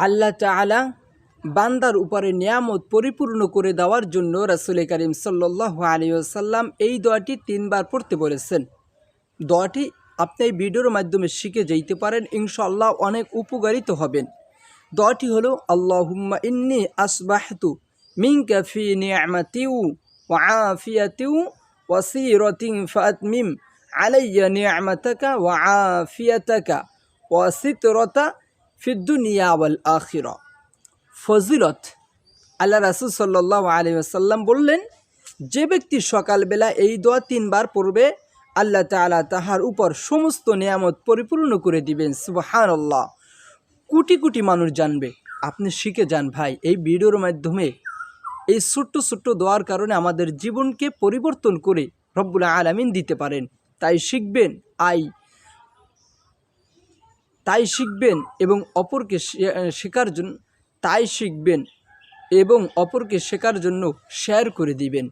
আল্লাহ তাআলা বান্দার উপরে নিয়ামত পরিপূর্ণ করে দেওয়ার জন্য রাসূল করিম সাল্লাল্লাহু আলাইহি ওয়াসাল্লাম এই দোয়াটি 3 বার পড়তে বলেছেন। দোয়াটি আপনি এই ভিডিওর মাধ্যমে শিখে যেতে পারেন, ইনশাআল্লাহ অনেক উপকারিত হবেন। দোয়াটি হলো আল্লাহুম্মা ইন্নী আসবাহতু মিনকা ফি নি'মাতি ওয়া আফিয়াতি ওয়া সিরাতিন ফাতমিম আলাইয়া নি'মাতাকা ওয়া আফিয়াতাকা ওয়া সিতরাতা ফিদ দুনিয়া ওয়াল আখিরা। ফজিলত, আল্লাহ রাসূল সাল্লাল্লাহু আলাইহি ওয়াসাল্লাম বললেন, যে ব্যক্তি সকালবেলা এই দোয়া 3 বার পড়বে আল্লাহ তাআলা তাহার উপর সমস্ত নিয়ামত পরিপূর্ণ করে দিবেন। সুবহানাল্লাহ। কোটি কোটি মানুষ জানবে। আপনি শিখে যান ভাই, এই ভিডিওর মাধ্যমে এই ছোট্ট ছোট্ট দোয়ার কারণে আমাদের জীবনকে পরিবর্তন করে রব্বুল আলামিন দিতে পারেন। তাই শিখবেন এবং অপরকে শেখার জন্য শেয়ার করে দিবেন।